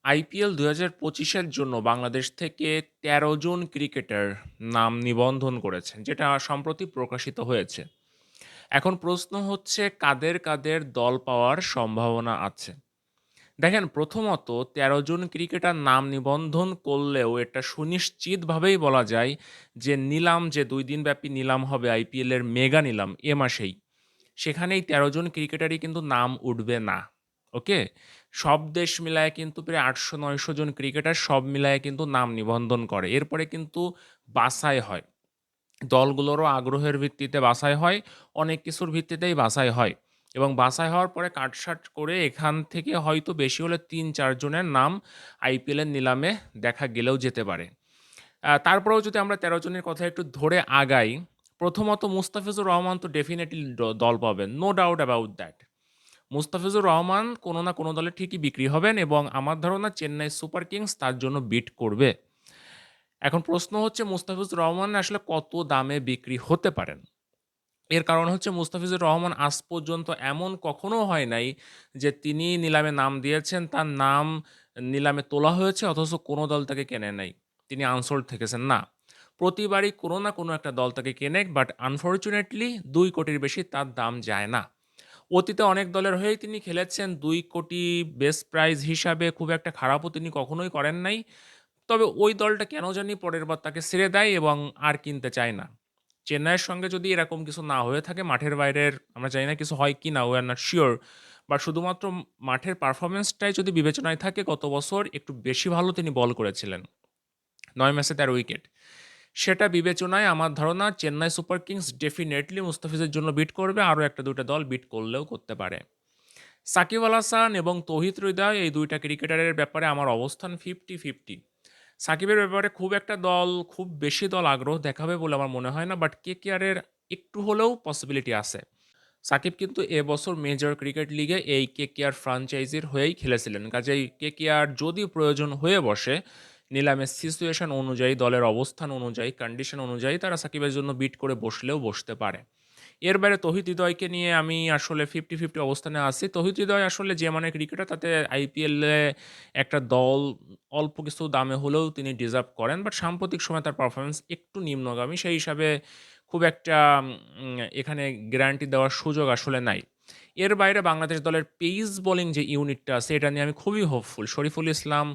IPL ২০২৫-এর জন্য বাংলাদেশ থেকে ১৩ জন cricketer নাম নিবন্ধন করেছেন, যেটা সম্প্রতি প্রকাশিত হয়েছে। এখন প্রশ্ন হচ্ছে কাদের দল পাওয়ার সম্ভাবনা আছে? দেখেন, প্রথমত ১৩ জন ক্রিকেটার নাম নিবন্ধন করলেও এটা সুনিশ্চিতভাবেই বলা যায় যে নিলাম যে ২ দিনব্যাপী নিলাম হবে আইপিএলের মেগা নিলাম এ মাসেই, সেখানেই ১৩ জন ক্রিকেটারই কিন্তু নাম উঠবে না। ওকে? সব দেশ মিলায়ে কিন্তু প্রায় ৮০০-৯০০ জন ক্রিকেটার সব মিলায়ে কিন্তু নাম নিবন্ধন করে। এরপরে কিন্তু বাছাই হয়। দলগুলোরও আগ্রহের ভিত্তিতে বাছাই হয়, অনেক কিছুর ভিত্তিতেই বাছাই হয়। এবং বাছাই হওয়ার পরে কাটছাঁট করে এখান থেকে হয়তো বেশি হলে ৩-৪ জনের নাম আইপিএলের নিলামে দেখা গেলেও যেতে পারে। তারপরেও যদি আমরা ১৩ জনের কথা একটু ধরে আগাই, প্রথমত মুস্তাফিজুর রহমান তো ডেফিনিটলি দল পাবেন। No doubt about that. Mustafizur Rahman কোনো না কোনো দলে ঠিকই বিক্রি হবেন এবং আমার ধারণা চেন্নাই সুপার কিংস তার জন্য বিড করবে। এখন প্রশ্ন হচ্ছে মুস্তাফিজুর রহমান আসলে কত দামে বিক্রি হতে পারেন? এর কারণ হচ্ছে মুস্তাফিজুর রহমান আজ পর্যন্ত এমন কখনো হয় নাই যে তিনি নিলামে নাম দিয়েছেন, তার নাম নিলামে তোলা হয়েছে অথচ কোনো দল তাকে কেনে নাই। তিনি আনসোল্ড থেকেছেন। না। প্রতিবারই কোনো না কোনো একটা দল তাকে কেনে, বাট আনফরচুনেটলি ২ কোটির বেশি তার দাম যায় না। অতীতে অনেক দলের হয়েই তিনি খেলেছেন। ২ কোটি বেস্ট প্রাইজ হিসাবে খুব একটা খারাপও তিনি কখনোই করেন নাই। তবে ওই দলটা কেন জানি পরের বার তাকে ছেড়ে দেয় এবং আর কিনতে চায় না। চেন্নাইয়ের সঙ্গে যদি এরকম কিছু না হয়ে থাকে, মাঠের বাইরের আমরা জানি না কিছু হয় কিনা, we are not sure, but শুধুমাত্র মাঠের পারফরম্যান্সটাই যদি বিবেচনায় থাকে, গত বছর একটু বেশি ভালো তিনি বল করেছিলেন। ৯ ম্যাচে ১৩ উইকেট। সেটা বিবেচনায় আমার ধারণা চেন্নাই সুপার কিংস ডেফিনেটলি মুস্তাফিজের জন্য বিট করবে। আরও ১টা-২টা দল বিট করলেও করতে পারে। সাকিব আল হাসান এবং তৌহিদ হৃদয় এই ২টা ক্রিকেটারের ব্যাপারে আমার অবস্থান 50-50। সাকিবের ব্যাপারে খুব বেশি দল আগ্রহ দেখাবে বলে আমার মনে হয় না। বাট কেকেআরের একটু হলেও পসিবিলিটি আছে। সাকিব কিন্তু এবছর মেজর ক্রিকেট লিগে এই কেকেআর ফ্র্যাঞ্চাইজির হয়েই খেলেছিলেন। কাজেই কেকেআর যদি প্রয়োজন হয়ে বসে, নিলামের সিচুয়েশন অনুযায়ী, দলের অবস্থান অনুযায়ী, কন্ডিশন অনুযায়ী তারা সাকিবের জন্য বিট করে বসলেও বসতে পারে। এর বাইরে তৌহিদ হৃদয়কে নিয়ে আমি আসলে 50-50 অবস্থানে আছি। তৌহিদ হৃদয় আসলে যে মানের ক্রিকেটার, তাতে আইপিএলে একটা দল অল্প কিছু দামে হলেও তিনি ডিজার্ভ করেন। বাট সাম্প্রতিক সময়ে তার পারফরম্যান্স একটু নিম্নগামী। সেই হিসাবে খুব একটা এখানে গ্যারান্টি দেওয়ার সুযোগ আসলে নাই। এর বাইরে বাংলাদেশ দলের পেস বোলিং যে ইউনিটটা আছে, এটা নিয়ে আমি খুবই হোপফুল। শরীফুল ইসলাম,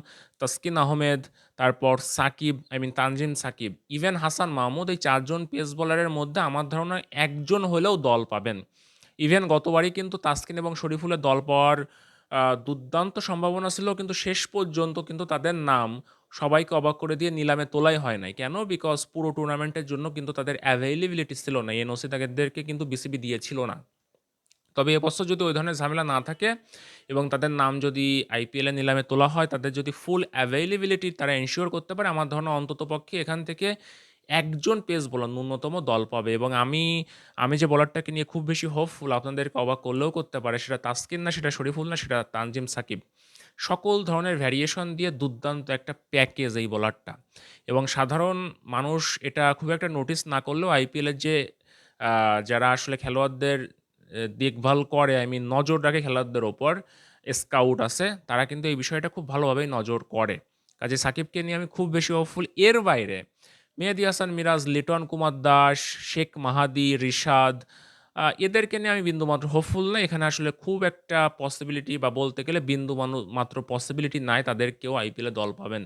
তাসকিন আহমেদ, তারপর সাকিব, তানজিম সাকিব, ইভেন হাসান মাহমুদ, এই ৪ জন পেস বোলারের মধ্যে আমার ধারণা একজন হলেও দল পাবেন। ইভেন গতবারই কিন্তু তাসকিন এবং শরীফুলের দল পাওয়ার দুর্দান্ত সম্ভাবনা ছিল, কিন্তু শেষ পর্যন্ত কিন্তু তাদের নাম সবাইকে অবাক করে দিয়ে নিলামে তোলাই হয় নাই। কেন? বিকজ পুরো টুর্নামেন্টের জন্য কিন্তু তাদের অ্যাভেইলেবিলিটি ছিল না। এনওসি তাদেরকে কিন্তু বিসিবি দিয়েছিল না। তবে এবছর যদি ওই ধরনের ঝামেলা না থাকে এবং তাদের নাম যদি আইপিএলে নিলামে তোলা হয়, তাদের যদি ফুল অ্যাভেইলেবিলিটি তারা এনশিওর করতে পারে, আমার ধারণা অন্ততপক্ষে এখান থেকে একজন পেস বোলার ন্যূনতম দল পাবে। এবং আমি যে বোলারটাকে নিয়ে খুব বেশি হোপফুল, আপনাদেরকে অবাক করলেও করতে পারে, সেটা তাসকিন না, সেটা শরীফুল না, সেটা তানজিম সাকিব। সকল ধরনের ভ্যারিয়েশন দিয়ে দুর্দান্ত একটা প্যাকেজ এই বোলারটা। এবং সাধারণ মানুষ এটা খুব একটা নোটিস না করলেও আইপিএলের যে যারা আসলে খেলোয়াড়দের দেখভাল করে, নজর রাখে খেলোয়াড়দের ওপর, স্কাউট আছে, তারা কিন্তু এই বিষয়টা খুব ভালোভাবেই নজর করে। কাজেই সাকিবকে নিয়ে আমি খুব বেশি হোপফুল। এর বাইরে মেহেদী হাসান মিরাজ, লিটন কুমার দাস, শেখ মাহাদি, রিশাদ, এদেরকে নিয়ে আমি বিন্দুমাত্র হোপফুল না। এখানে আসলে খুব একটা পসিবিলিটি বা বলতে গেলে মাত্র পসিবিলিটি নাই তাদের কেউ আইপিএলে দল পাবেন।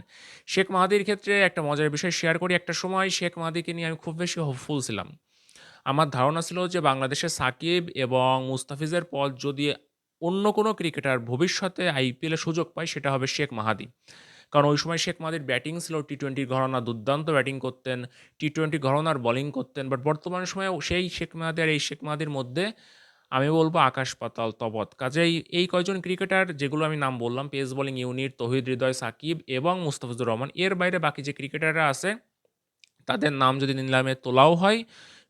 শেখ মাহাদির ক্ষেত্রে একটা মজার বিষয় শেয়ার করি। একটা সময় শেখ মাহাদিকে নিয়ে আমি খুব বেশি হোপফুল ছিলাম। আমার ধারণা ছিল যে বাংলাদেশের সাকিব এবং মুস্তাফিজের পর যদি অন্য কোনো ক্রিকেটার ভবিষ্যতে আইপিএলে সুযোগ পায়, সেটা হবে শেখ মাহাদি। কারণ ওই সময় শেখ মাহাদির ব্যাটিং ছিল টি-টোয়েন্টি ঘরানা, দুর্দান্ত ব্যাটিং করতেন, টি-টোয়েন্টি ঘরানার বোলিং করতেন। বাট বর্তমান সময়েও সেই শেখ মাহাদি আর এই শেখ মাহাদির মধ্যে আমি বলব আকাশ পাতাল তফাৎ। কাজেই এই কয়জন ক্রিকেটার যেগুলো আমি নাম বললাম, পেস বোলিং ইউনিট, তৌহিদ হৃদয়, সাকিব এবং মুস্তাফিজুর রহমান, এর বাইরে বাকি যে ক্রিকেটাররা আছে তাদের নাম যদি নিলামে তোলাও হয়,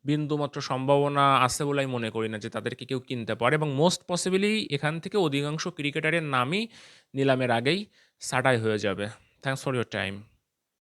বিন্দুমাত্র সম্ভাবনা আছে বলে আমি মনে করি না যে তাদেরকে কেউ কিনতে পারে। এবং মোস্ট পসিবলি এখান থেকে অধিকাংশ ক্রিকেটারের নামই নিলামের আগেই ছাঁটাই হয়ে যাবে। Thanks for your time.